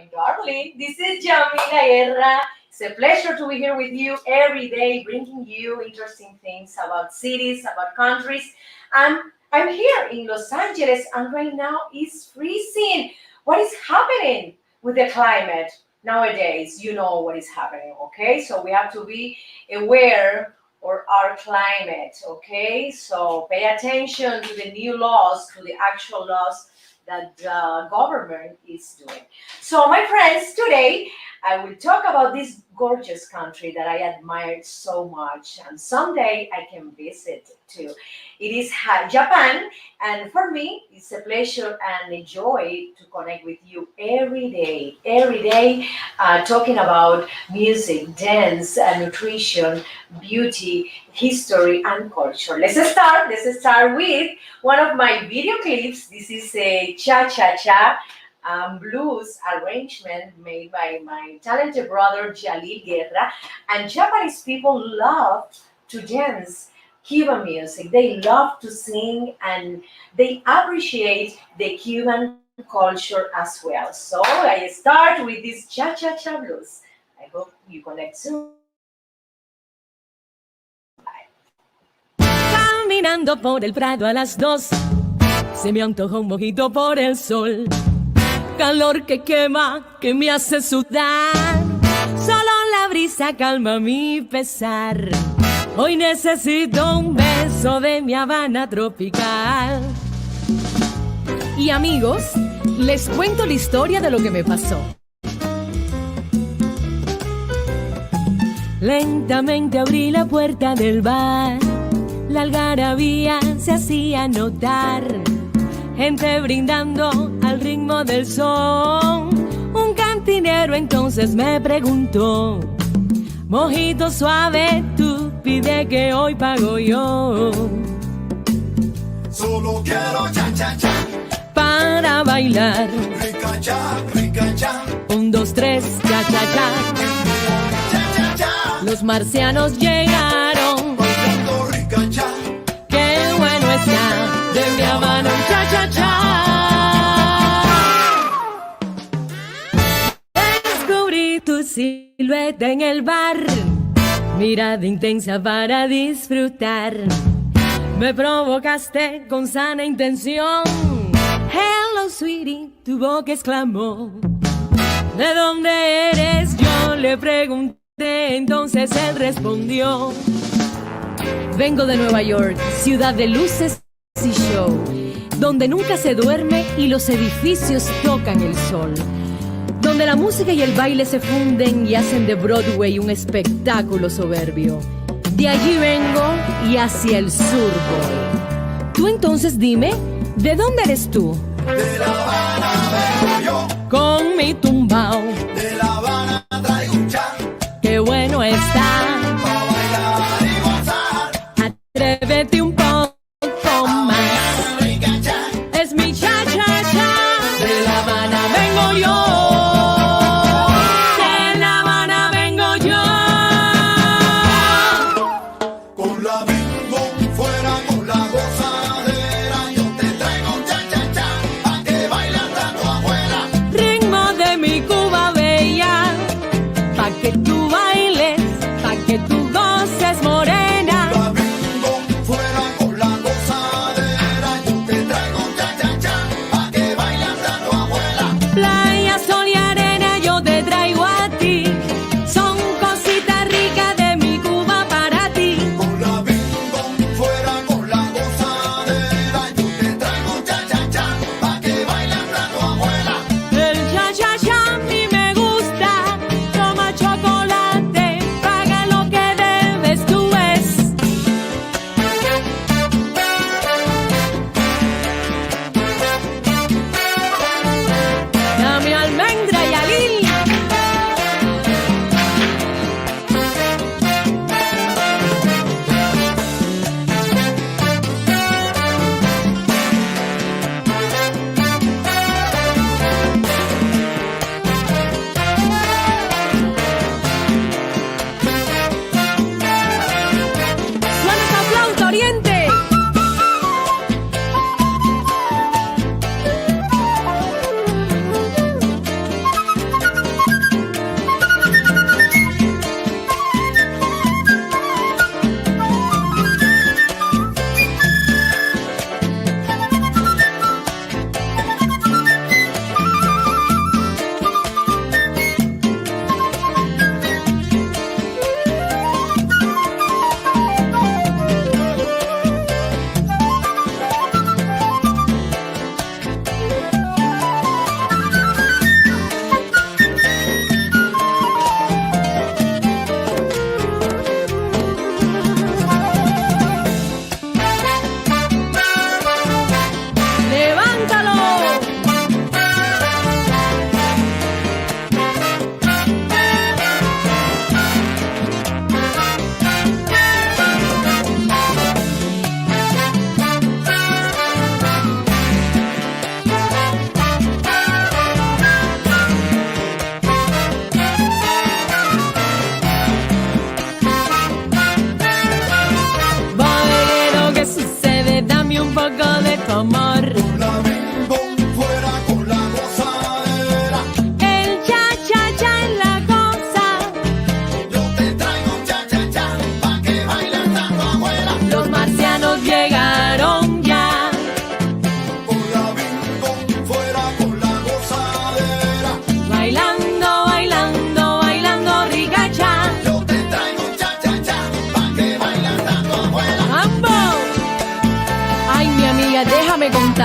my darling. This is Yamila Guerra. It's a pleasure to be here with you every day, bringing you interesting things about cities, about countries. I'm here in Los Angeles, and right now it's freezing. What is happening with the climate nowadays? You know what is happening, okay? So we have to be aware of our climate, okay? So pay attention to the new laws, to the actual laws that the government is doing. So my friends, today I will talk about this gorgeous country that I admire so much, and someday I can visit too. It is Japan, and for me it's a pleasure and a joy to connect with you every day, talking about music, dance, nutrition, beauty, history, and culture. Let's start with one of my video clips. This is a cha-cha-cha blues arrangement made by my talented brother Yamila Guerra. And Japanese people love to dance Cuban music. They love to sing and they appreciate the Cuban culture as well. So I start with this cha-cha-cha blues. I hope you connect soon. Caminando por el Prado a las 2, se me antoja un mojito por el sol. Calor que quema, que me hace sudar. Solo la brisa calma mi pesar. Hoy necesito un beso de mi Habana tropical. Y amigos, les cuento la historia de lo que me pasó. Lentamente abrí la puerta del bar. La algarabía se hacía notar. Gente brindando al ritmo del son. Un cantinero entonces me preguntó: mojito suave, tú pide que hoy pago yo. Solo quiero cha-cha-cha para bailar. Rica cha, rica cha. 1, 2, 3, cha-cha-cha. Cha-cha-cha. Los marcianos llegaron Bailando rica cha. Qué bueno está de mi mano cha-cha-cha. Descubrí tu silueta en el bar, mirada intensa para disfrutar. Me provocaste con sana intención. Hello sweetie, tu boca exclamó. ¿De dónde eres? Yo le pregunté, entonces él respondió: vengo de Nueva York, ciudad de luces y show, donde nunca se duerme y los edificios tocan el sol, donde la música y el baile se funden y hacen de Broadway un espectáculo soberbio. De allí vengo y hacia el sur voy. Tú entonces dime, ¿de dónde eres tú? De La Habana vengo yo. Con mi tumbao. De La Habana traigo un cha. Qué bueno está. Pa' bailar y gozar. Atrévete un poco más. Rica cha. Es mi cha-cha-cha. De La Habana vengo yo. De La Habana vengo yo. Con la bingo fuera con la gozadera. Yo te traigo un cha-cha-cha. Pa' que bailes tanto afuera. Ritmo de mi Cuba.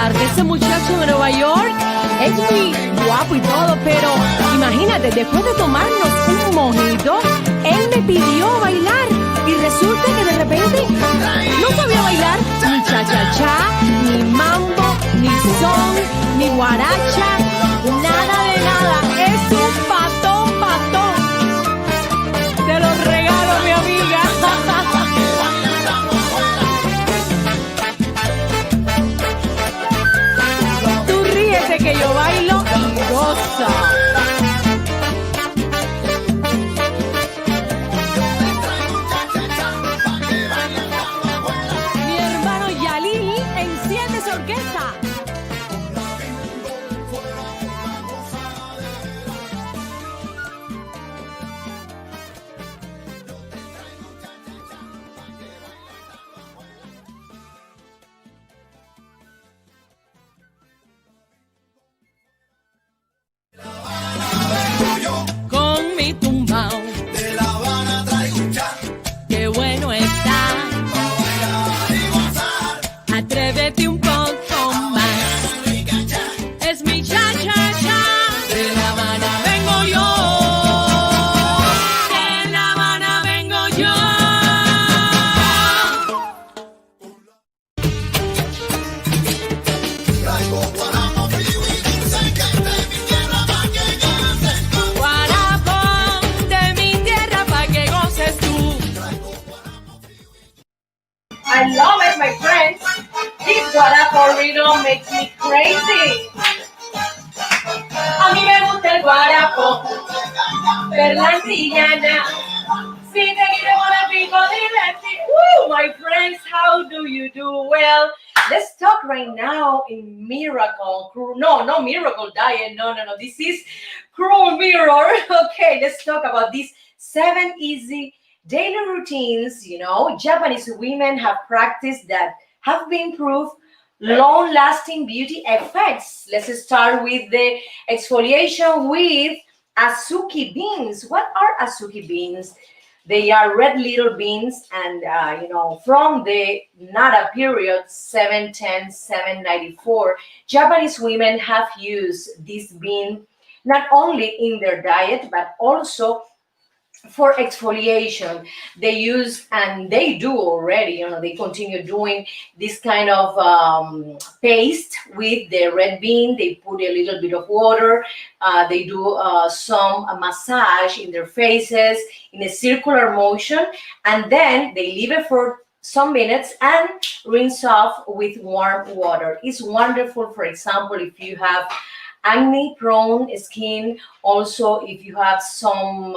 contarte, ese muchacho de Nueva York es muy guapo y todo, pero imagínate, después de tomarnos un mojito, él me pidió bailar y resulta que de repente no sabía bailar ni cha-cha-cha, ni mambo, ni son, ni guaracha, nada de nada. Es un patón. Te lo regalo, mi amiga. Tú ríete que yo bailo y gozo. Mi hermano Yalil enciende su orquesta. Con mi tumbao, De La Habana traigo un cha, qué bueno está. pa' bailar y gozar. Atrévete un poco más. Rica cha, Es mi cha-cha-cha. De La Habana vengo yo. De La Habana vengo yo. traigo guaramo frío y dulce que es de mi tierra pa' que goces tú. Guarapo de mi tierra pa' que goces tú. I love it, my friends. This guarapo rhythm makes me crazy. A mí me gusta el guarapo, Berlantillana. Si te quiero con el pico divertir. Woo, my friends, how do you do? Well, let's talk right now in miracle. No, no miracle diet. No. This is cruel mirror. Okay, let's talk about these 7 easy daily routines, Japanese women have practiced that have been proved long-lasting beauty effects. Let's start with the exfoliation with azuki beans. What are azuki beans? They are red little beans, and from the Nara period 710 794, Japanese women have used this bean not only in their diet but also for exfoliation. They use, and they do already, they continue doing this kind of paste with the red bean. They put a little bit of water. They do some massage in their faces in a circular motion, and then they leave it for some minutes and rinse off with warm water. It's wonderful, for example, if you have acne prone skin, also if you have some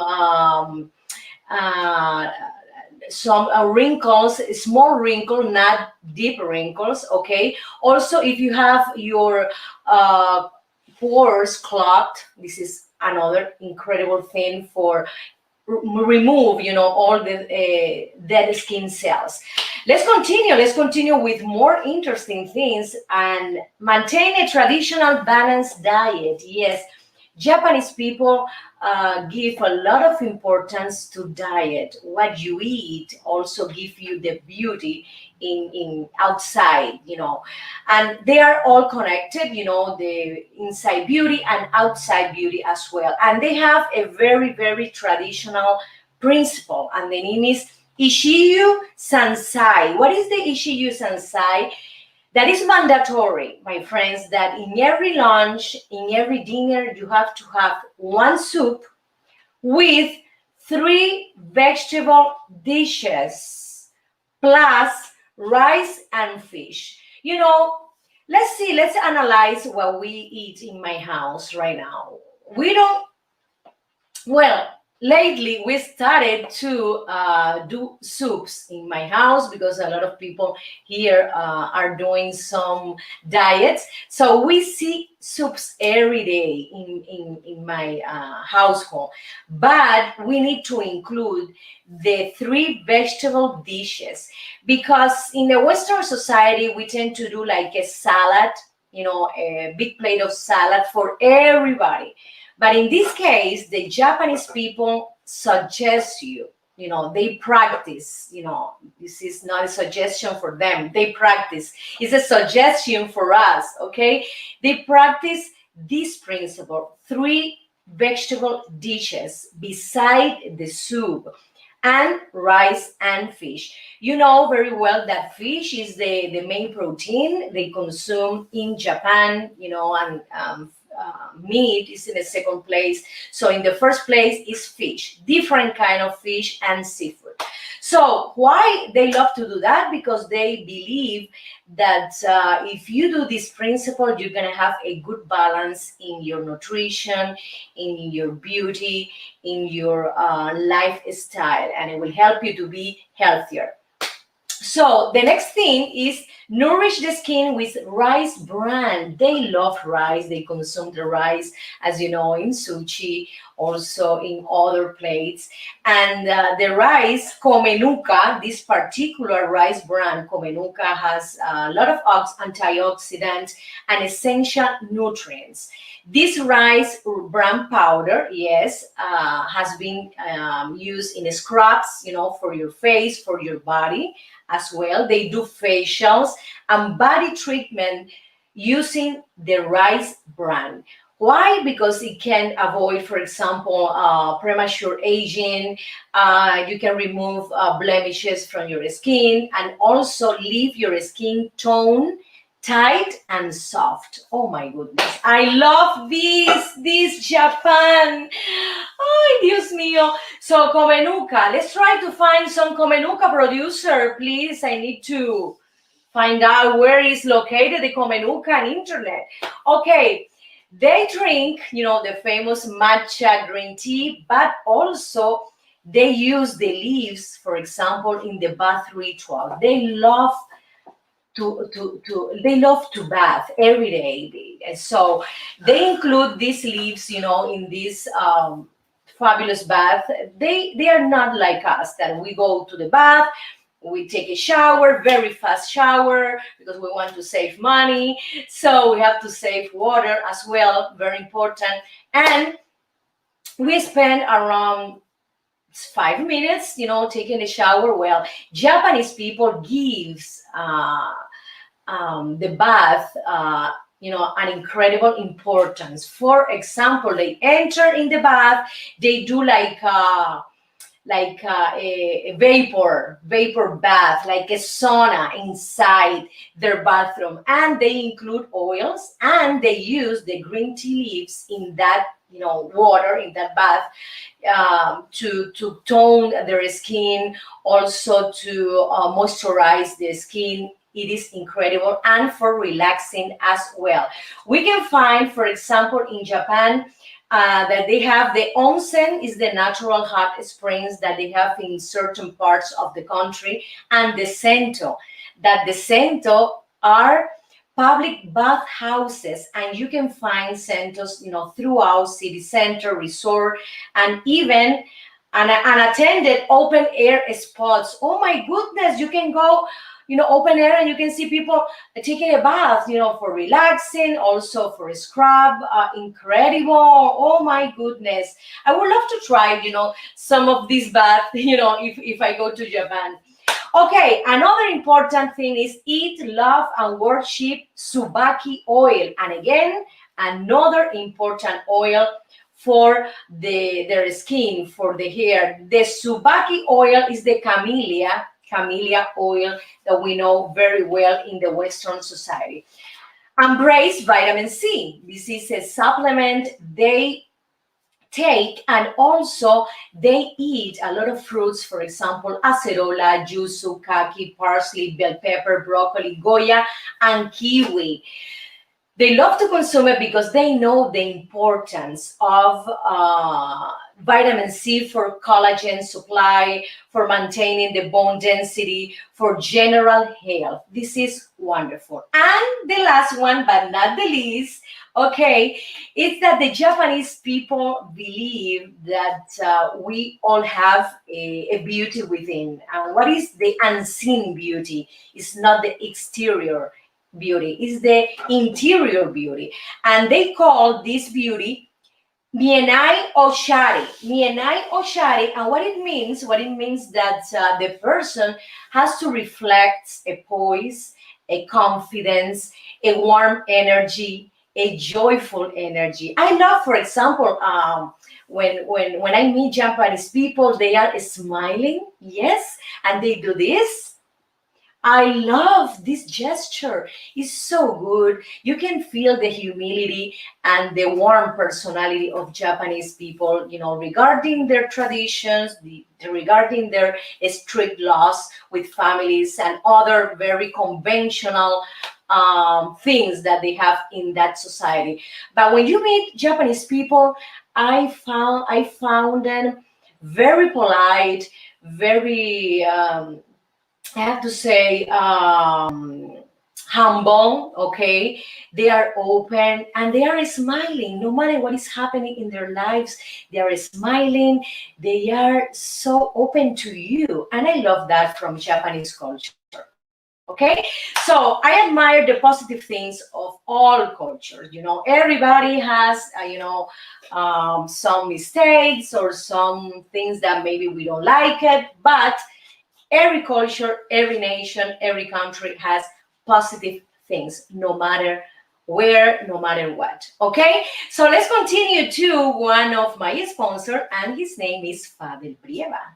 wrinkles, small wrinkle, not deep wrinkles, okay? Also, if you have your pores clogged, this is another incredible thing for remove, all the dead skin cells. Let's continue with more interesting things and maintain a traditional balanced diet. Yes, Japanese people give a lot of importance to diet. What you eat also give you the beauty in outside, and they are all connected, the inside beauty and outside beauty as well. And they have a very, very traditional principle, and the name is Ishiyu Sansai. What is the Ishiyu Sansai? That is mandatory, my friends, that in every lunch, in every dinner, you have to have one soup with 3 vegetable dishes, plus rice and fish. Let's analyze what we eat in my house right now. Lately, we started to do soups in my house because a lot of people here are doing some diets. So we see soups every day in my household. But we need to include the 3 vegetable dishes because in the Western society, we tend to do like a salad, a big plate of salad for everybody. But in this case, the Japanese people suggest you they practice. This is not a suggestion for them. They practice. It's a suggestion for us, okay? They practice this principle: three vegetable dishes beside the soup, and rice and fish. You know very well that fish is the main protein they consume in Japan, and meat is in the second place. So in the first place is fish, different kind of fish and seafood. So why they love to do that? Because they believe that if you do this principle, you're going to have a good balance in your nutrition, in your beauty, in your lifestyle, and it will help you to be healthier. So the next thing is nourish the skin with rice bran. They love rice. They consume the rice, as you know, in sushi, also in other plates. And the rice, Comenuca, this particular rice bran, Comenuca, has a lot of antioxidants and essential nutrients. This rice bran powder, yes, has been used in scrubs, for your face, for your body as well. They do facials and body treatment using the rice bran. Why? Because it can avoid, for example, premature aging. You can remove blemishes from your skin and also leave your skin tone tight and soft. Oh my goodness, I love this Japan. Ay, Dios mío. So Comenuca, let's try to find some Comenuca producer, please. I need to find out where is located the Comenuca on internet. Okay, they drink, the famous matcha green tea, but also they use the leaves, for example, in the bath ritual. They love to bath every day. So they include these leaves, in this fabulous bath. They are not like us, that we go to the bath, we take a shower, very fast shower, because we want to save money. So we have to save water as well, very important. And we spend around 5 minutes, taking a shower. Well, Japanese people gives the bath, an incredible importance. For example, they enter in the bath, they do like a vapor bath, like a sauna inside their bathroom, and they include oils, and they use the green tea leaves in that water, in that bath, to tone their skin, also to moisturize the skin. It is incredible, and for relaxing as well. We can find, for example, in Japan, that they have the onsen, is the natural hot springs that they have in certain parts of the country, and the sento, that the sento are public bath houses, and you can find sentos, throughout city center, resort, and even unattended open air spots. Oh my goodness, you can go open air, and you can see people taking a bath, for relaxing, also for a scrub. Incredible. Oh my goodness. I would love to try, some of these baths, if I go to Japan. Okay, another important thing is eat, love, and worship Tsubaki oil. And again, another important oil for their skin, for the hair. The Tsubaki oil is the camellia oil that we know very well in the Western society. Embrace vitamin C. This is a supplement they take, and also they eat a lot of fruits, for example, acerola, yuzu, kaki, parsley, bell pepper, broccoli, goya, and kiwi. They love to consume it because they know the importance of vitamin C for collagen supply, for maintaining the bone density, for general health. This is wonderful. And the last one, but not the least, okay, is that the Japanese people believe that we all have a beauty within. And what is the unseen beauty? It's not the exterior beauty, it's the interior beauty. And they call this beauty Mienai Oshari. Mienai Oshari. And what it means that the person has to reflect a poise, a confidence, a warm energy, a joyful energy. I love, for example, when I meet Japanese people, they are smiling, yes, and they do this. I love this gesture. It's so good. You can feel the humility and the warm personality of Japanese people, regarding their traditions, regarding their strict laws with families and other very conventional things that they have in that society. But when you meet Japanese people, I found them very polite, very I have to say, humble, okay? They are open and they are smiling no matter what is happening in their lives. They are smiling. They are so open to you. And I love that from Japanese culture. Okay, so I admire the positive things of all cultures. Everybody has, some mistakes or some things that maybe we don't like it, but every culture, every nation, every country has positive things, no matter where, no matter what. Okay, so let's continue to one of my sponsors, and his name is Fabel Brieva.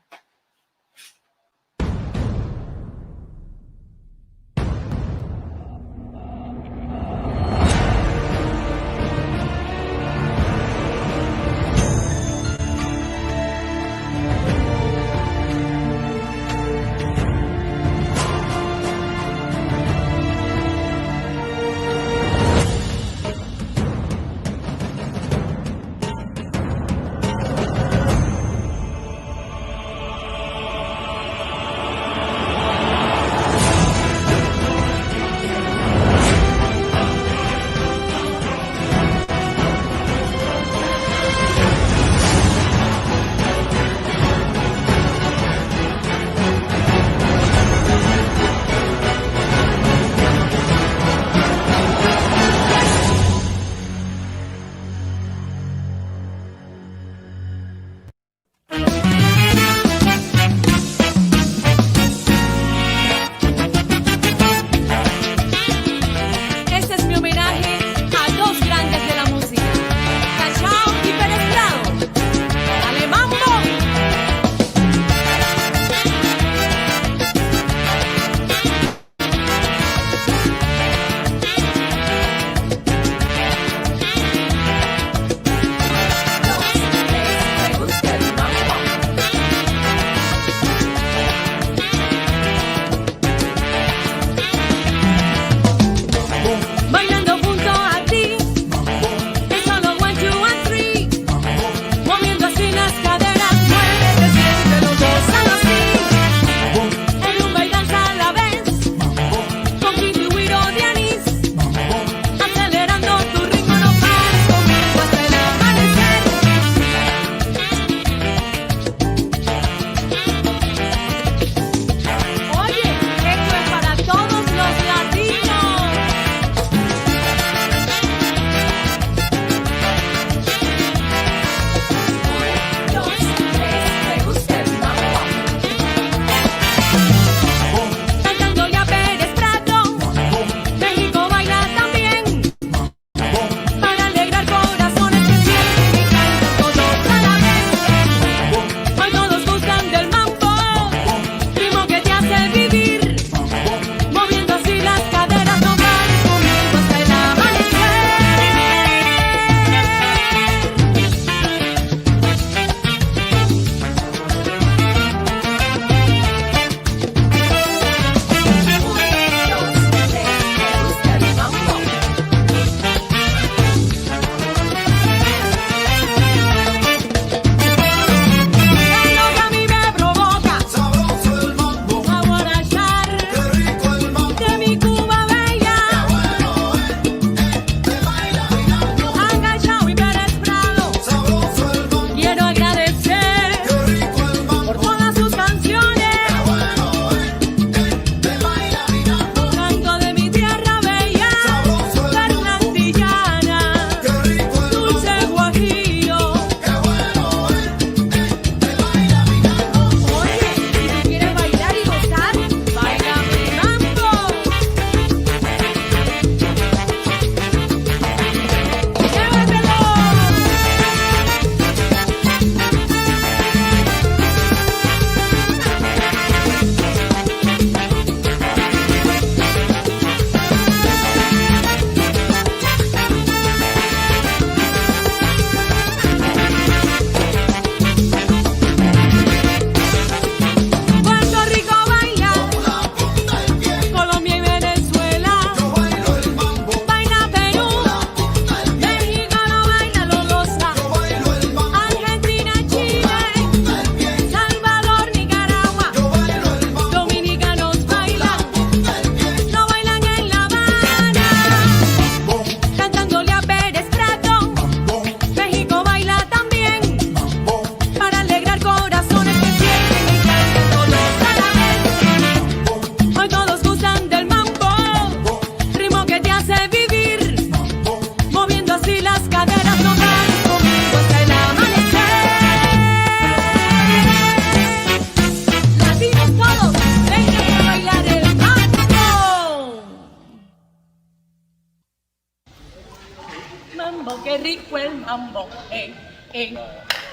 mambo,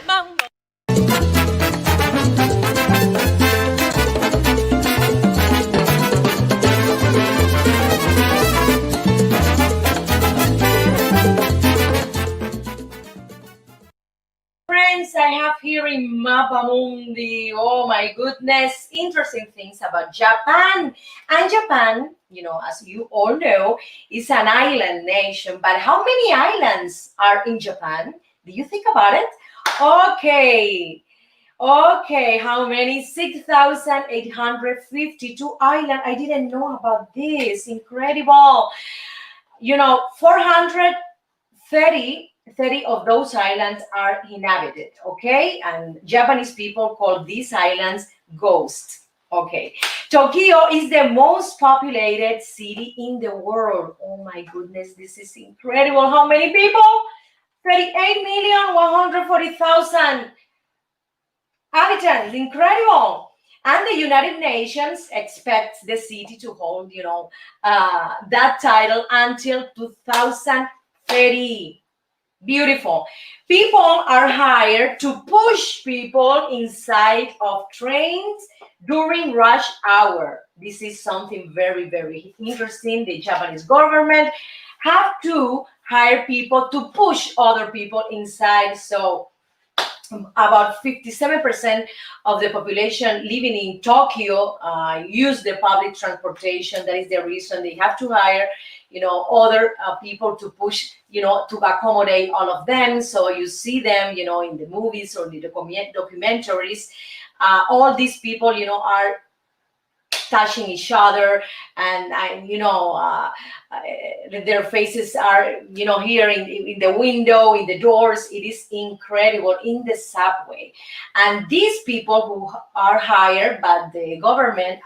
mambo. Friends, I have here in Mapamundi, oh my goodness, interesting things about Japan. And Japan, as you all know, is an island nation. But how many islands are in Japan? Do you think about it? Okay. Okay, how many? 6,852 islands. I didn't know about this. Incredible. 430 of those islands are inhabited, okay? And Japanese people call these islands ghosts, okay? Tokyo is the most populated city in the world. Oh my goodness, this is incredible. How many people? 38,140,000 inhabitants. Incredible. And the United Nations expects the city to hold, that title until 2030. Beautiful. People are hired to push people inside of trains during rush hour. This is something very, very interesting. The Japanese government have to hire people to push other people inside. So about 57% of the population living in Tokyo use the public transportation. That is the reason they have to hire, other people to push, to accommodate all of them. So you see them, in the movies or the documentaries. All these people, are touching each other, and their faces are here in the window, in the doors. It is incredible. In the subway, and these people who are hired by the government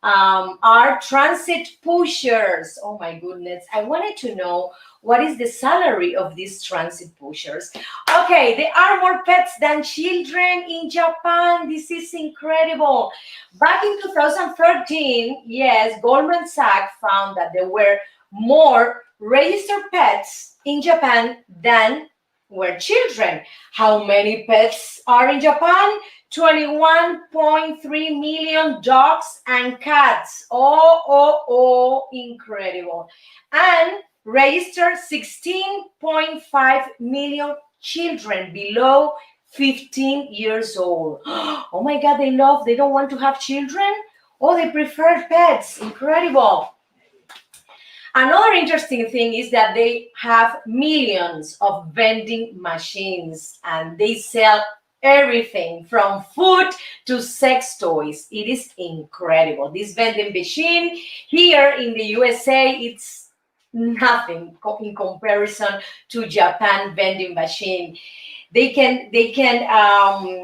are transit pushers. Oh my goodness, I wanted to know what is the salary of these transit pushers. Okay, there are more pets than children in Japan. This is incredible. Back in 2013, yes, Goldman Sachs found that there were more registered pets in Japan than were children. How many pets are in Japan? 21.3 million dogs and cats. Oh, incredible. And registered 16.5 million children below 15 years old. Oh my God, they don't want to have children? Oh, they prefer pets. Incredible. Another interesting thing is that they have millions of vending machines, and they sell everything from food to sex toys. It is incredible. This vending machine here in the USA, it's nothing in comparison to Japan vending machine. They can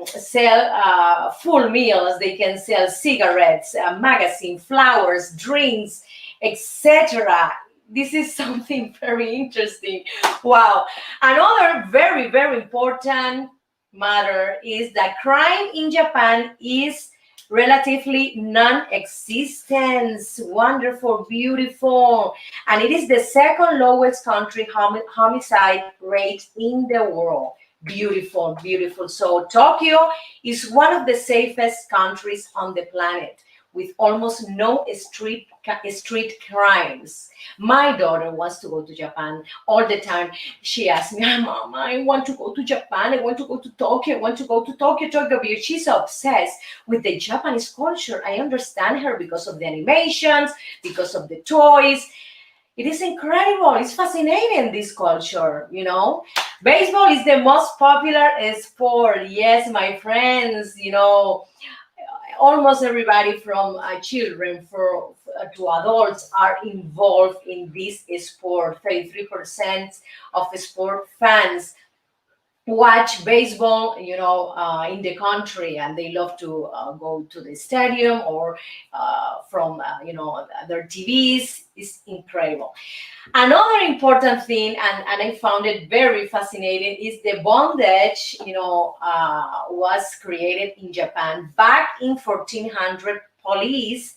sell full meals. They can sell cigarettes, magazine, flowers, drinks, etc. This is something very interesting. Wow. Another very, very important matter is that crime in Japan is relatively non-existent. Wonderful, beautiful. And it is the second lowest country homicide rate in the world. Beautiful, beautiful. So Tokyo is one of the safest countries on the planet, with almost no street crimes. My daughter wants to go to Japan all the time. She asks me, Mama, I want to go to Japan. I want to go to Tokyo. I want to go to Tokyo. She's obsessed with the Japanese culture. I understand her because of the animations, because of the toys. It is incredible. It's fascinating, this culture, Baseball is the most popular sport. Yes, my friends, almost everybody from children to adults are involved in this sport. 33% of sport fans watch baseball, in the country, and they love to go to the stadium or from, their TVs. Is incredible. Another important thing, and I found it very fascinating, is the bondage, was created in Japan back in 1400. Police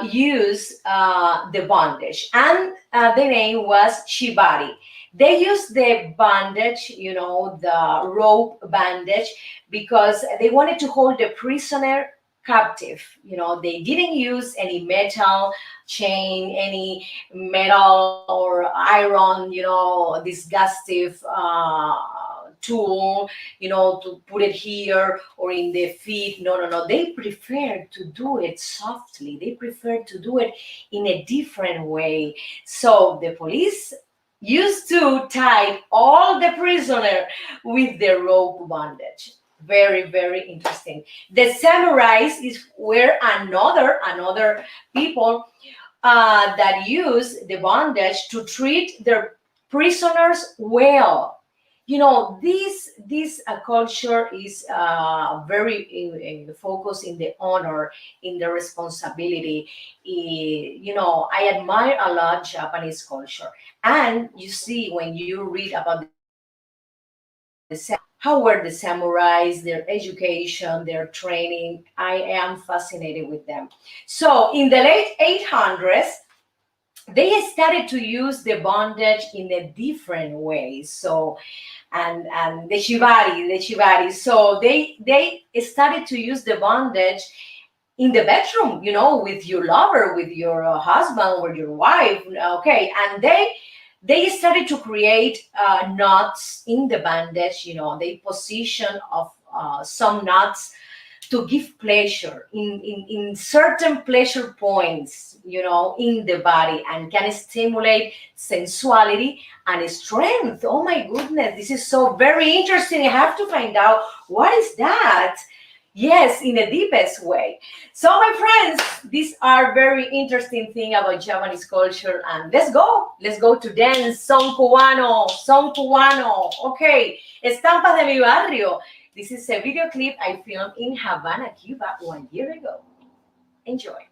use the bondage, and the name was shibari. They use the bandage, the rope bandage, because they wanted to hold the prisoner captive. They didn't use any metal chain, any metal or iron, disgustive tool, to put it here or in the feet. No, no, no. They prefer to do it softly. They prefer to do it in a different way. So the police used to tie all the prisoner with the rope bandage. Very, very interesting. The samurais were another people that use the bondage to treat their prisoners well. This culture is very focused in the honor, in the responsibility. I admire a lot Japanese culture, and you see when you read about how were the samurais, their education, their training. I am fascinated with them. So in the late 800s, they started to use the bondage in a different way. So, and the shibari. So they started to use the bondage in the bedroom, with your lover, with your husband, with your wife. Okay, and they started to create knots in the bandage. They position of some knots to give pleasure in certain pleasure points, in the body, and can stimulate sensuality and strength. Oh my goodness, this is so very interesting. I have to find out what is that. Yes, in the deepest way. So my friends, these are very interesting thing about Japanese culture. And let's go to dance. Son cubano. Okay, estampas de mi barrio. This is a video clip I filmed in Havana, Cuba 1 year ago. Enjoy.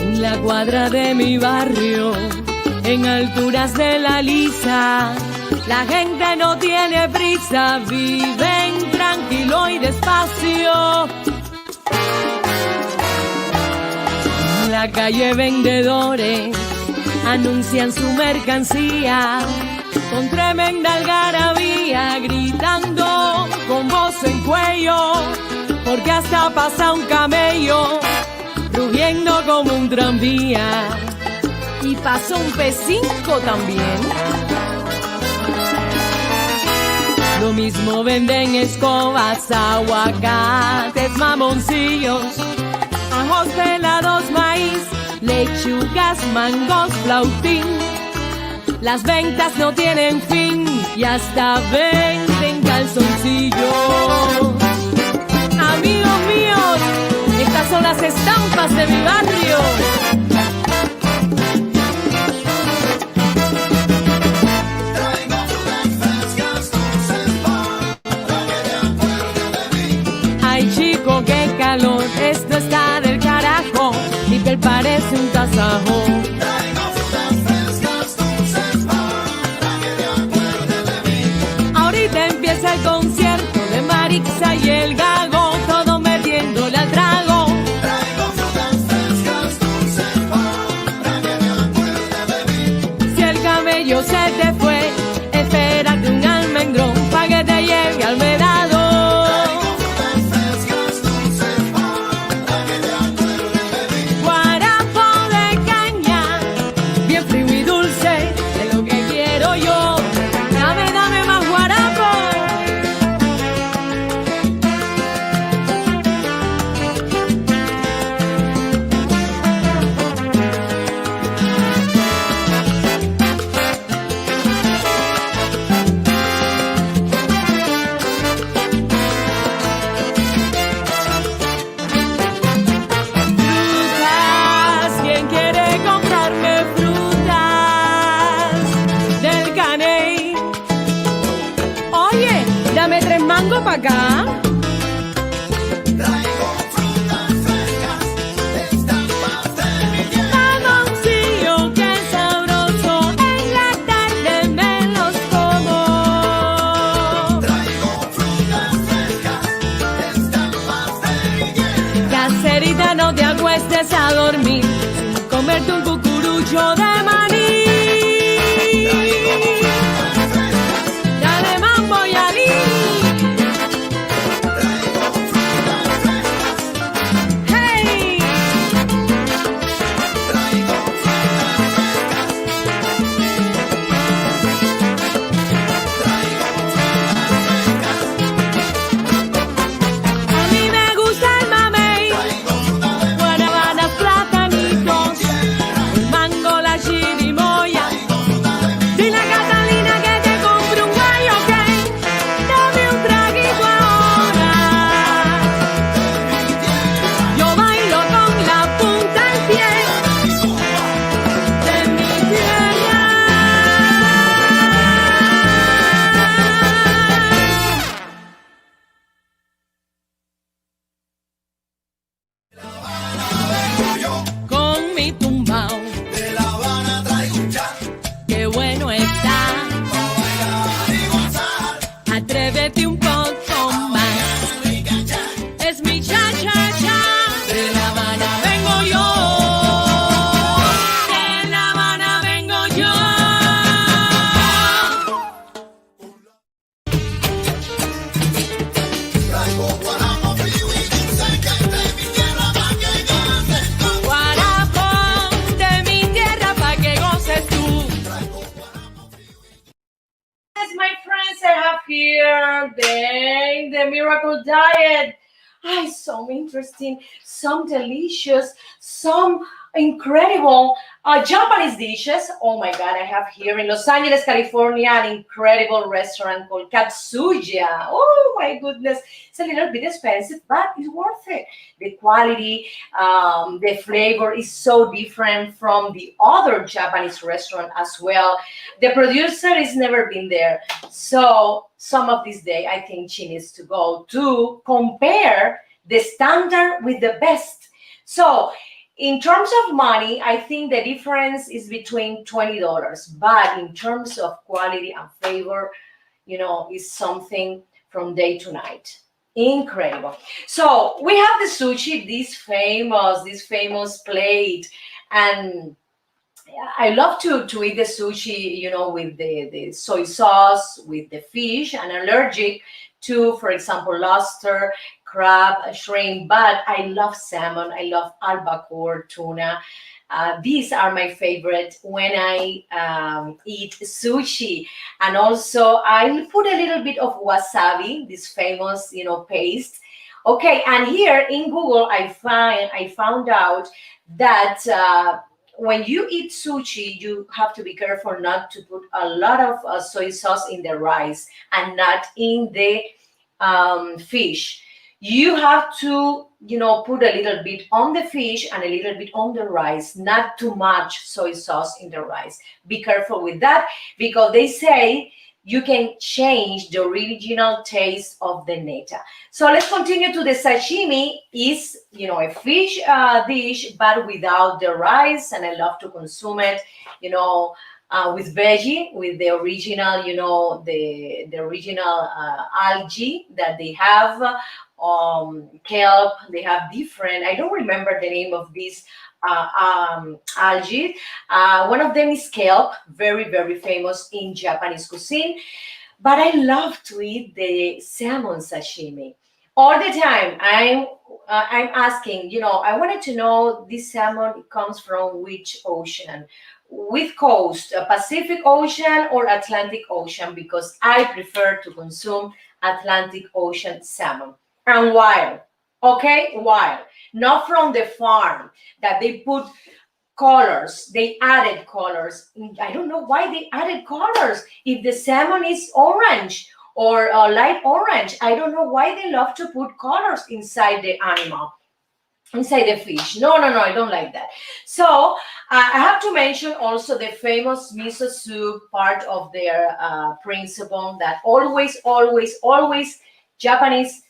En la cuadra de mi barrio, en alturas de la Lisa, la gente no tiene prisa, viven tranquilo y despacio. En la calle vendedores anuncian su mercancía con tremenda algarabía, gritando con voz en cuello, porque hasta pasa un camello rugiendo como un tranvía, y pasó un P5 también. Lo mismo venden escobas, aguacates, mamoncillos, ajos pelados, maíz, lechugas, mangos, flautín. Las ventas no tienen fin y hasta venden calzoncillos. Amigos míos, estas son las estampas de mi barrio. Ay chico, qué calor, esto está del carajo, mi piel parece un tasajo. Ahorita empieza el concierto de Marixa y el Gago, todo metiéndole al trago. Si el camello se te fue, espérate un almendrón pa' que te lleve al vedado. Guarapo de caña, bien frío y dulce, es lo que quiero yo. Dame más guarapo. Frutas, ¿quién quiere comprarme frutas del caney? Oye, dame 3 mangos pa' acá. Mamoncillo, qué sabroso, en la tarde me vayas a dormir sin comerte un cucurucho de maní. Dale mambo y alí. Hey. A mí me gusta el mamey, guarabanas, platanitos, el mango, la chirimoya. Dile a Catalina que te compre un gallo, ok. Dame un traguito ahora. Yo bailo con la punta del pie de mi tierra. Con mi tumbao, De La Habana traigo un chat qué bueno está. para bailar y gozar. Atrévete un poco más. Es mi cha-cha-cha. De La Habana vengo yo. De La Habana vengo yo. Traigo guarapo frío y dulce que es de mi tierra pa' que goces tú. Guarapo de mi tierra pa' que goces tú. Yes, my friends, I have here the miracle diet. Ah, so interesting, some delicious, some incredible Japanese dishes. Oh my God, I have here in Los Angeles, California, an incredible restaurant called Katsuya. Oh my goodness, it's a little bit expensive, but it's worth it. The quality, the flavor is so different from the other Japanese restaurant as well. The producer has never been there, so some of this day I think she needs to go to compare the standard with the best. So in terms of money, I think the difference is between $20, but in terms of quality and flavor, is something from day to night. Incredible. So we have the sushi, this famous plate, and I love to eat the sushi, with the soy sauce, with the fish. I'm allergic to, for example, lobster, crab, shrimp, but I love salmon. I love albacore, tuna. These are my favorite when I eat sushi. And also I put a little bit of wasabi, this famous, paste. Okay, and here in Google, I found out that when you eat sushi, you have to be careful not to put a lot of soy sauce in the rice and not in the fish. You have to, put a little bit on the fish and a little bit on the rice, not too much soy sauce in the rice. Be careful with that because they say you can change the original taste of the neta. So let's continue to the sashimi. Is a fish dish, but without the rice, and I love to consume it, with veggie, with the original, the original algae that they have, kelp. They have different. I don't remember the name of these algae. One of them is kelp, very, very famous in Japanese cuisine. But I love to eat the salmon sashimi all the time. I'm asking, I wanted to know this salmon comes from which ocean, with coast, Pacific Ocean or Atlantic Ocean, because I prefer to consume Atlantic Ocean salmon. And wild, okay, wild, not from the farm that they put colors. They added colors. I don't know why they added colors. If the salmon is orange or light orange, I don't know why they love to put colors inside the animal, inside the fish. No, I don't like that. So I have to mention also the famous miso soup, part of their principle that always Japanese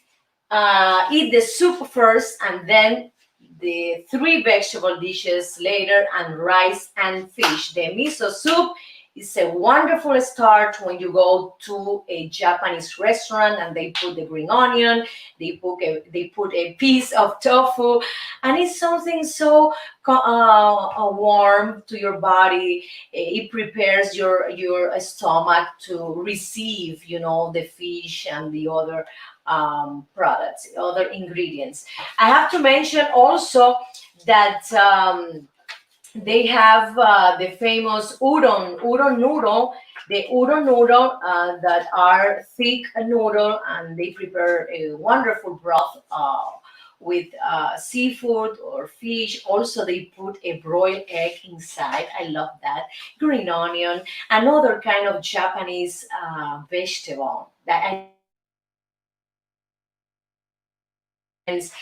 eat the soup first and then the 3 vegetable dishes later and rice and fish. The miso soup It's a wonderful start when you go to a Japanese restaurant and they put the green onion, they put a piece of tofu, and it's something so warm to your body. It prepares your stomach to receive, the fish and the other products, other ingredients. I have to mention also that. They have the famous udon noodle, the udon noodle that are thick noodle, and they prepare a wonderful broth with seafood or fish. Also, they put a broiled egg inside. I love that. Green onion, another kind of Japanese vegetable that I think is ingredients,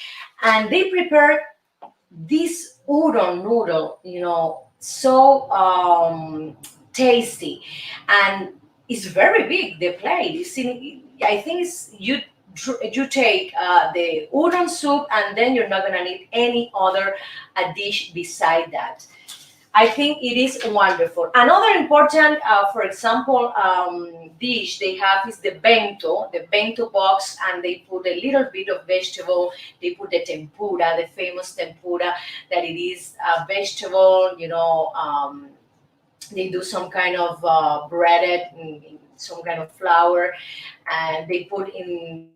and they prepare this udon noodle, so tasty, and it's very big. The plate is in. I think it's you take the udon soup, and then you're not gonna need any other dish beside that. I think it is wonderful. Another important, for example, dish they have is the bento box, and they put a little bit of vegetable. They put the tempura, the famous tempura, that it is a vegetable. They do some kind of breaded, some kind of flour, and they put in the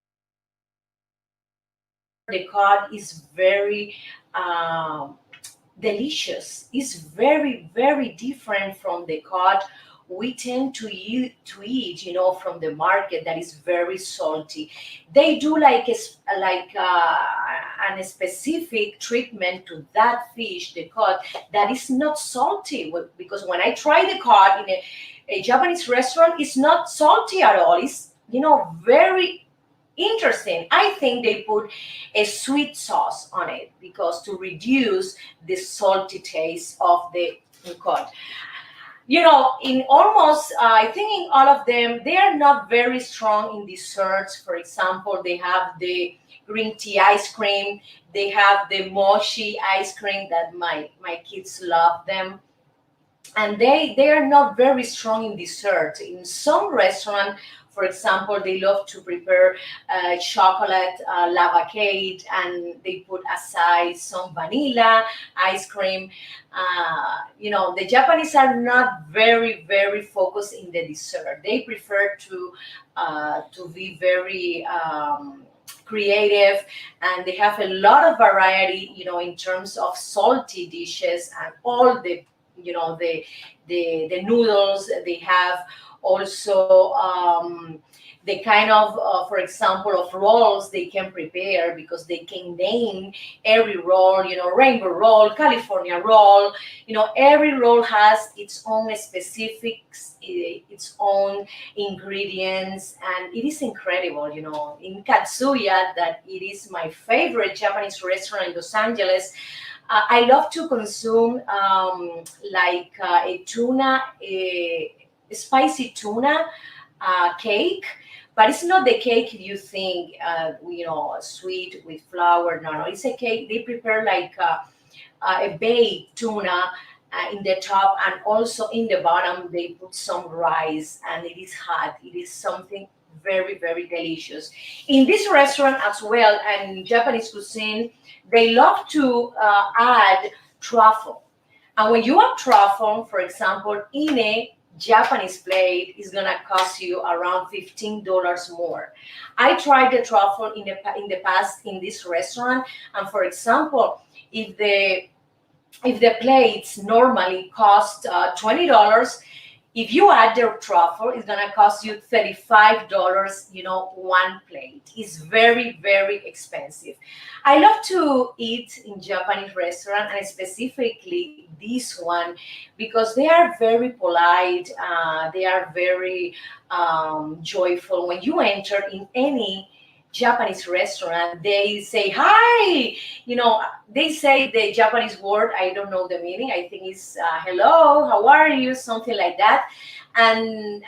bento box, and the cod is very delicious. It's very, very different from the cod we tend to eat, from the market, that is very salty. They do like a specific treatment to that fish, the cod, that is not salty. Because when I try the cod in a Japanese restaurant, it's not salty at all. It's very interesting. I think they put a sweet sauce on it because to reduce the salty taste of the cod. In almost, I think in all of them, they are not very strong in desserts. For example, they have the green tea ice cream, they have the mochi ice cream that my kids love them, and they are not very strong in dessert. In some restaurant, for example, they love to prepare chocolate lava cake, and they put aside some vanilla ice cream. The Japanese are not very very focused in the dessert. They prefer to be very creative, and they have a lot of variety, in terms of salty dishes, and all the noodles they have. Also, the kind of, for example, of rolls they can prepare, because they can name every roll, rainbow roll, California roll. Every roll has its own specifics, its own ingredients, and it is incredible. In Katsuya, that it is my favorite Japanese restaurant in Los Angeles. I love to consume like a tuna, a spicy tuna cake, but it's not the cake you think, sweet with flour. No, no, it's a cake they prepare like a baked tuna. In the top, and also in the bottom they put some rice, and it is hot. It is something very very delicious. In this restaurant as well, and Japanese cuisine, they love to add truffle. And when you have truffle, for example, in a Japanese plate, is gonna cost you around $15 more. I tried the truffle in the past in this restaurant, and for example, if the plates normally cost $20, if you add the truffle, it's gonna cost you $35. One plate. It's very very expensive. I love to eat in Japanese restaurant, and specifically this one, because they are very polite. They are very joyful when you enter in any Japanese restaurant, they say hi. They say the Japanese word. I don't know the meaning. I think it's hello, how are you, something like that. And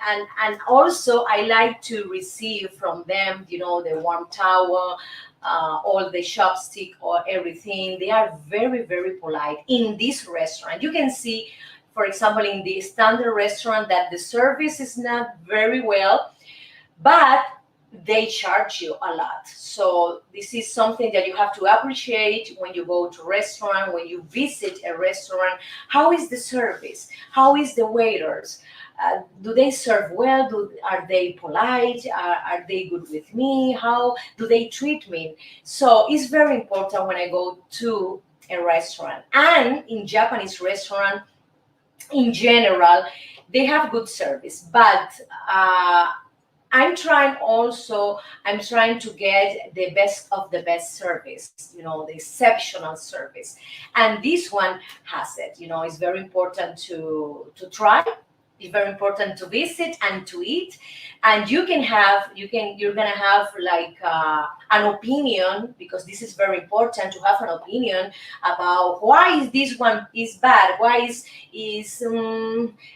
also I like to receive from them, the warm towel, all the chopstick or everything. They are very, very polite in this restaurant. You can see, for example, in the standard restaurant that the service is not very well, but they charge you a lot. So this is something that you have to appreciate when you go to a restaurant, when you visit a restaurant. How is the service? How is the waiters? Do they serve well? Are they polite? Are they good with me? How do they treat me? So it's very important when I go to a restaurant. And in Japanese restaurant, in general, they have good service. But I'm trying to get the best of the best service, the exceptional service. And this one has it. It's very important to try. It's very important to visit and to eat. And you're gonna have like an opinion, because this is very important to have an opinion about why is this one is bad, why is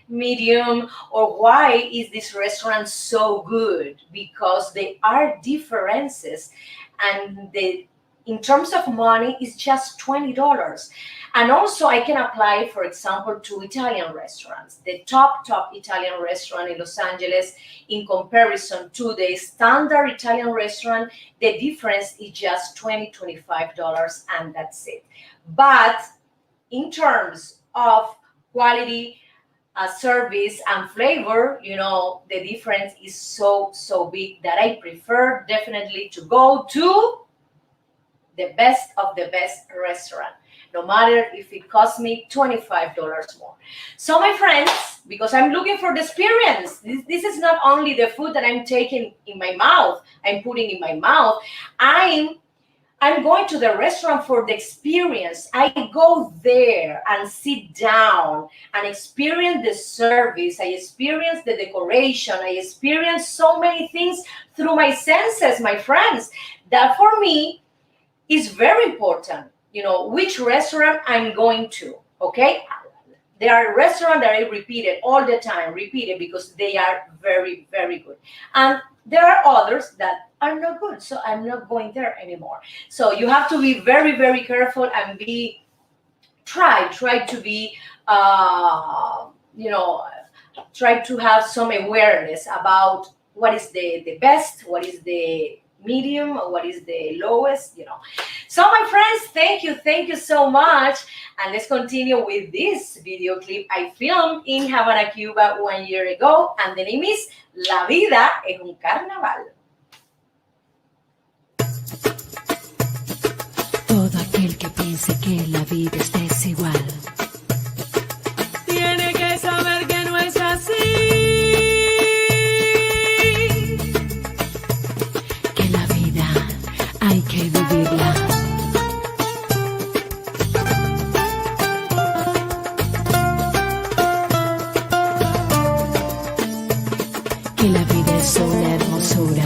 medium, or why is this restaurant so good, because there are differences. And in terms of money, it's just $20. And also I can apply, for example, to Italian restaurants. The top Italian restaurant in Los Angeles, in comparison to the standard Italian restaurant, the difference is just $25, and that's it. But in terms of quality, service, and flavor, the difference is so big that I prefer definitely to go to the best of the best restaurant, no matter if it costs me $25 more. So my friends, because I'm looking for the experience, this is not only the food that I'm taking in my mouth, I'm putting in my mouth, I'm going to the restaurant for the experience. I go there and sit down and experience the service. I experience the decoration. I experience so many things through my senses, my friends. That for me is very important, which restaurant I'm going to, okay? There are restaurants that I repeated all the time, because they are very, very good. And there are others that are not good, so I'm not going there anymore. So you have to be very, very careful and try to be, try to have some awareness about what is the best, what is the medium, or what is the lowest. So my friends, thank you so much, and let's continue with this video clip I filmed in Havana, Cuba 1 year ago, and the name is La vida es un carnaval. Todo aquel que piense que la vida es desigual tiene que saber que no es así. Hay que vivirla. Que la vida es una hermosura.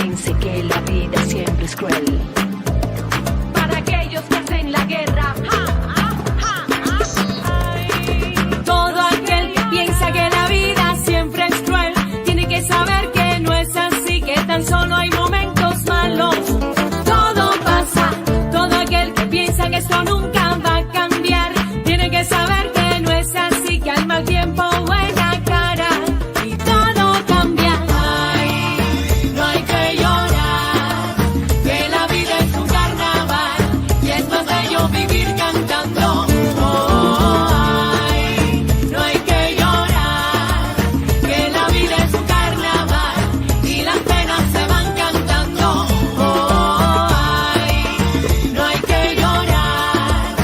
piense que la vida siempre es cruel. Para aquellos que hacen la guerra. Todo aquel que piensa que la vida siempre es cruel tiene que saber que no es así, que tan solo hay momentos malos. Todo pasa. Todo aquel que piensa que esto nunca va a cambiar tiene que saber que no es así, que al mal tiempo buena cara y todo cambia. Ay, no hay que llorar, que la vida es un carnaval y es más bello vivir cantando. Ay, no hay que llorar, que la vida es un carnaval y las penas se van cantando. Ay, no hay que llorar,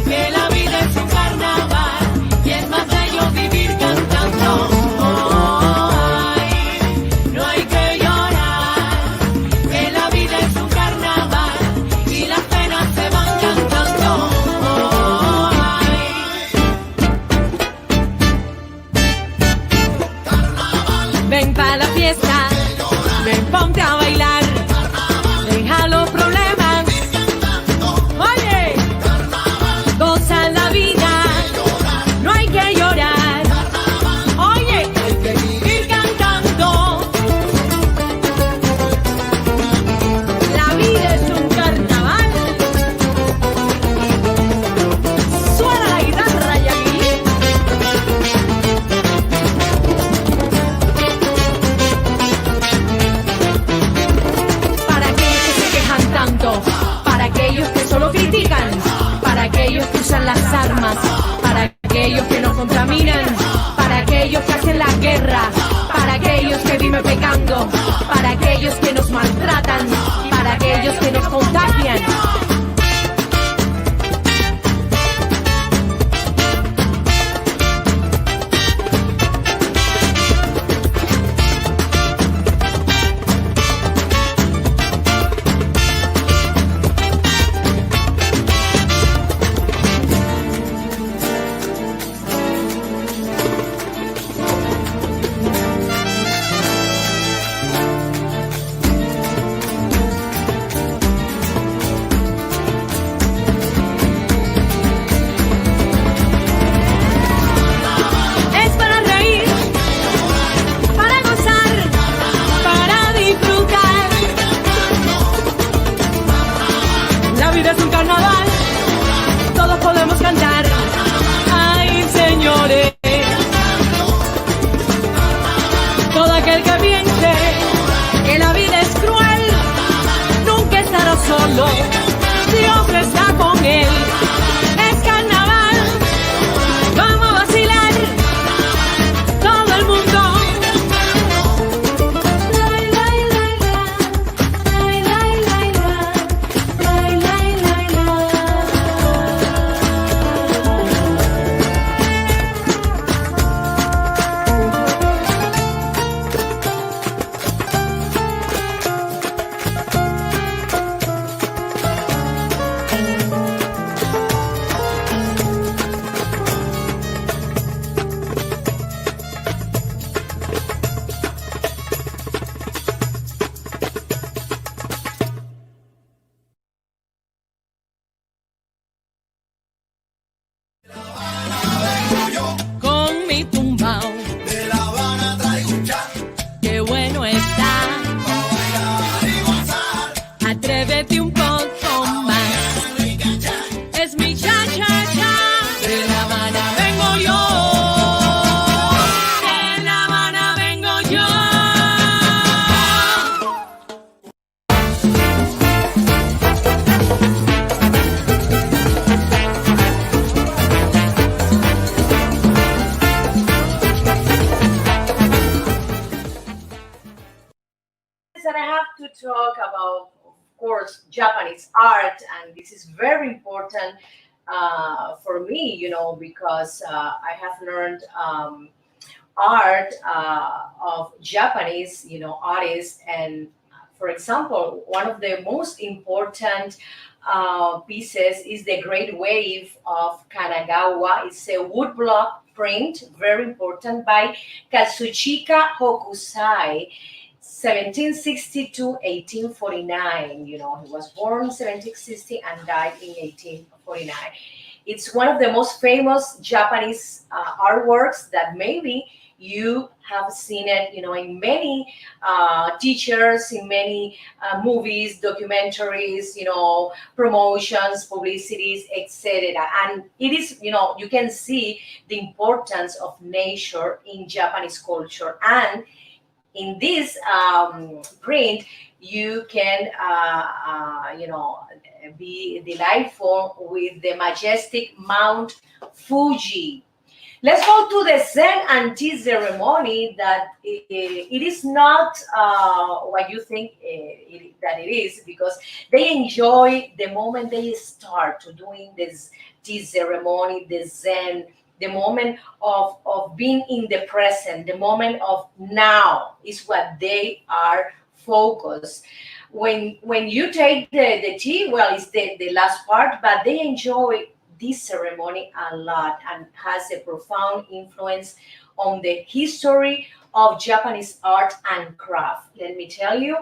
que la vida es un carnaval y es más bello vivir cantando. Ay, no hay que llorar, que la vida es un carnaval y las penas se van cantando. Ven pa' la fiesta, ven ponte a bailar, deja los problemas, oye, goza la vida, no hay que llorar, oye, hay que vivir cantando. La vida es un carnaval, suena la guitarra y aquí. Para aquellos que se quejan tanto, para aquellos que solo critican, para aquellos que usan las armas, para aquellos que nos contaminan, para aquellos que hacen la guerra, para aquellos que viven pecando, para aquellos que nos maltratan, para aquellos que nos contagian. Es para reír, para gozar, para disfrutar. La vida es un carnaval, todos podemos cantar. Ay, señores, todo aquel que piense que la vida es cruel nunca estará solo, Dios está con él. Es carnaval, vamos a vacilar, todo el mundo. Con mi tumbao, De La Habana traigo un chat qué bueno está. para bailar y gozar. Atrévete un poco más. Rica chat. Es mi cha-cha-cha. De La Habana vengo yo. De La Habana vengo yo. And I have to talk about, of course, Japanese art, and this is very important for me, because I have learned art of Japanese, artists, and for example, one of the most important pieces is the Great Wave of Kanagawa. It's a woodblock print, very important, by Katsuchika Hokusai. 1760 to 1849. You know, he was born 1760 and died in 1849. It's one of the most famous Japanese artworks that maybe you have seen it, you know, in many teachers, in many movies, documentaries, you know, promotions, publicities, etc. And it is, you know, you can see the importance of nature in Japanese culture. And in this print, you can, you know, be delightful with the majestic Mount Fuji. Let's go to the Zen and tea ceremony. That it is not what you think that it is, because they enjoy the moment they start to doing this tea ceremony, the Zen, the moment of being in the present, the moment of now is what they are focused. When you take the tea, well, it's the last part, but they enjoy this ceremony a lot and has a profound influence on the history of Japanese art and craft. Let me tell you,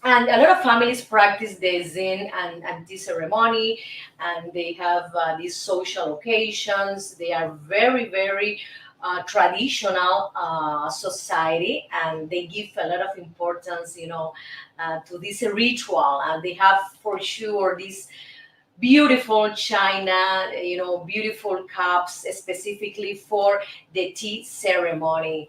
and a lot of families practice the Zen and tea ceremony, and they have these social occasions. They are very, very traditional society, and they give a lot of importance, you know, to this ritual. And they have for sure this beautiful china, you know, beautiful cups specifically for the tea ceremony.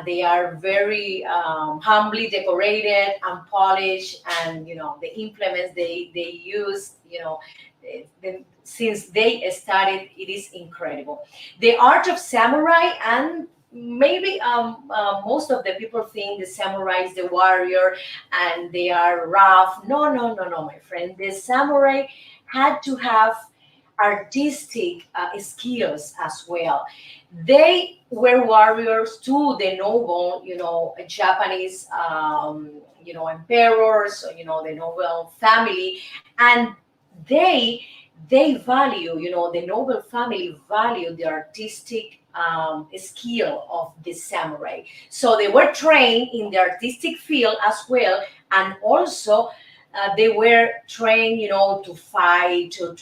They are very humbly decorated and polished, and you know, the implements they use, you know, since they started, it is incredible. The art of samurai, and maybe most of the people think the samurai is the warrior and they are rough. No, no, no, no, my friend. The samurai had to have artistic skills as well. They were warriors to the noble, you know, Japanese, you know, emperors, you know, the noble family, and they they value, you know, the noble family value the artistic skill of the samurai. So they were trained in the artistic field as well, and also they were trained, you know, to fight, to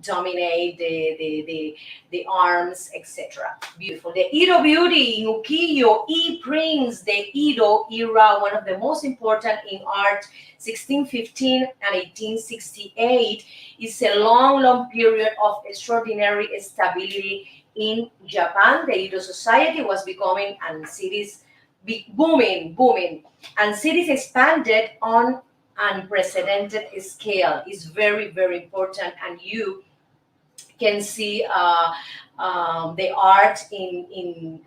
dominate the arms, etc. Beautiful. The Edo beauty in ukiyo, e-prints, the Edo era, one of the most important in art, 1615 and 1868, is a long, long period of extraordinary stability in Japan. The Edo society was becoming, and cities booming, booming, and cities expanded on unprecedented scale. Is very, very important, and you can see the art in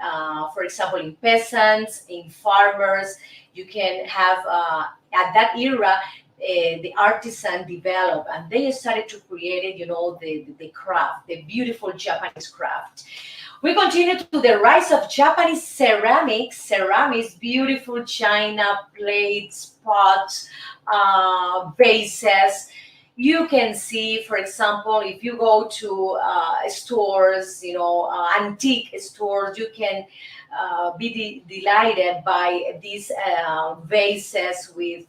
for example, in peasants, in farmers. You can have at that era. The artisan developed, and they started to create it, you know, the craft, the beautiful Japanese craft. We continue to the rise of Japanese ceramics. Ceramics, beautiful china, plates, pots, vases. You can see, for example, if you go to stores, you know, antique stores, you can be delighted by these vases with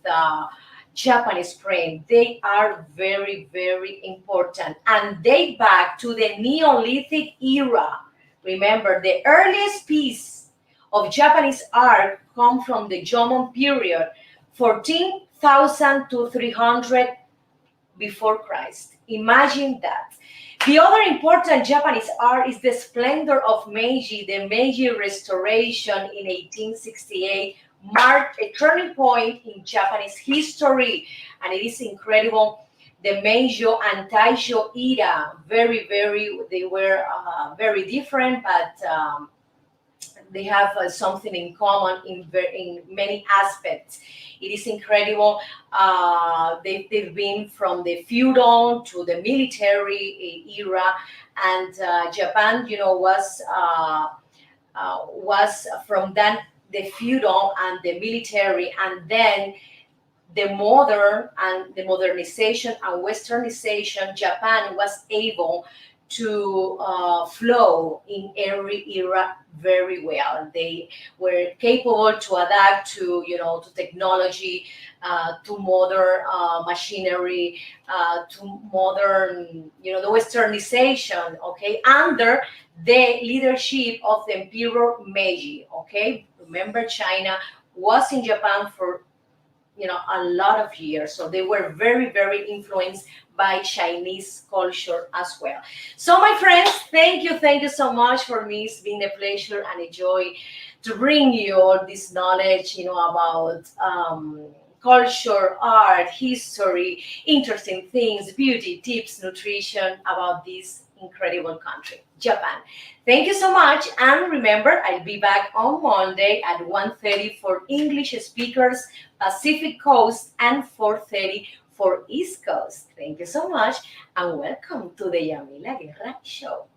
Japanese print. They are very, very important and date back to the Neolithic era. Remember, the earliest piece of Japanese art come from the Jomon period, 14,000 to 300 before Christ. Imagine that. The other important Japanese art is the splendor of Meiji. The Meiji Restoration in 1868 marked a turning point in Japanese history, and it is incredible. The Meiji and Taisho era, very, very, they were very different, but they have something in common in many aspects. It is incredible. They've been from the feudal to the military era, and Japan, you know, was from that the feudal and the military, and then the modern and the modernization and westernization. Japan was able to flow in every era very well. They were capable to adapt to, to technology, to modern machinery, to modern, the westernization, okay, under the leadership of the Emperor Meiji, okay. Remember, China was in Japan for a lot of years, so they were very, very influenced by Chinese culture as well. So my friends, thank you so much. For me, it's been a pleasure and a joy to bring you all this knowledge, about culture, art, history, interesting things, beauty, tips, nutrition about this incredible country, Japan. Thank you so much. And remember, I'll be back on Monday at 1:30 for English speakers, Pacific Coast, and 4:30 for East Coast. Thank you so much, and welcome to the Yamila Guerra Show.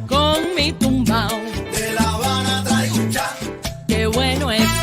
Con mi tumbao, De La Habana traigo un cha. qué bueno es